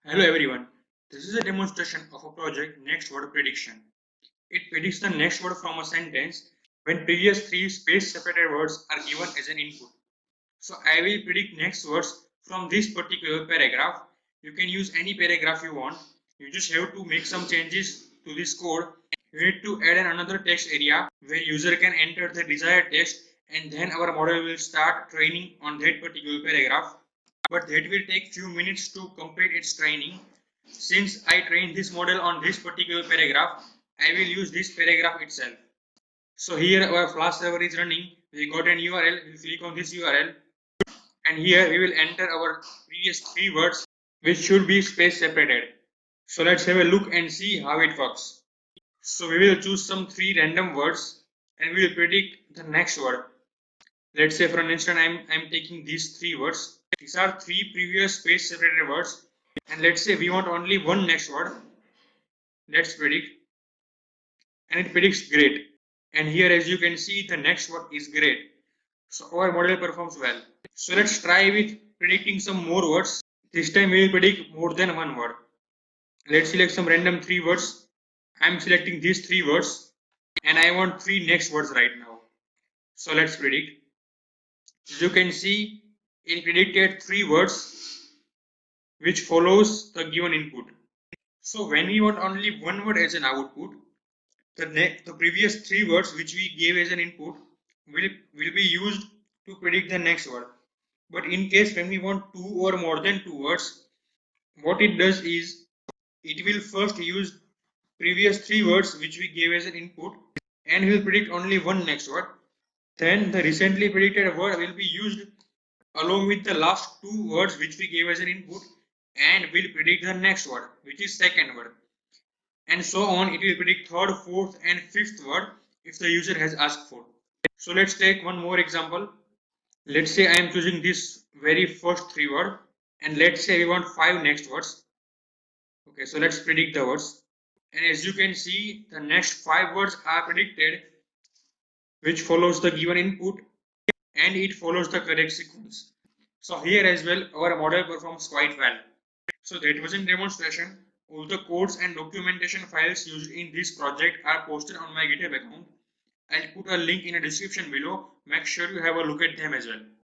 Hello everyone. This is a demonstration of a project Next Word Prediction. It predicts the next word from a sentence when previous three space separated words are given as an input. So I will predict next words from this particular paragraph. You can use any paragraph you want. You just have to make some changes to this code. You need to add another text area where user can enter the desired text, and then our model will start training on that particular paragraph, but that will take few minutes to complete its training. Since I trained this model on this particular paragraph, I will use this paragraph itself. So here our Flask server is running. We got an URL. We'll click on this URL, and here we will enter our previous three words which should be space separated. So let's have a look and see how it works. So we will choose some three random words and we will predict the next word. Let's say for an instant I'm taking these three words. These are three previous space separated words, and let's say we want only one next word. Let's predict, and it predicts great. And here as you can see the next word is great. So our model performs well. So let's try with predicting some more words. This time we will predict more than one word. Let's select some random three words. I'm selecting these three words and I want three next words right now. So let's predict. As you can see, it predicted three words which follows the given input. So when we want only one word as an output, the previous three words which we gave as an input will be used to predict the next word. But in case when we want two or more than two words, what it does is it will first use previous three words which we gave as an input and will predict only one next word. Then the recently predicted word will be used along with the last two words which we gave as an input and will predict the next word, which is second word. And so on, it will predict third, fourth and fifth word if the user has asked for. So let's take one more example. Let's say I am choosing this very first three word, and let's say we want five next words. Okay, so let's predict the words. And as you can see, the next five words are predicted, which follows the given input and it follows the correct sequence. So here as well, our model performs quite well. So that was in demonstration. All the codes and documentation files used in this project are posted on my GitHub account. I'll put a link in the description below. Make sure you have a look at them as well.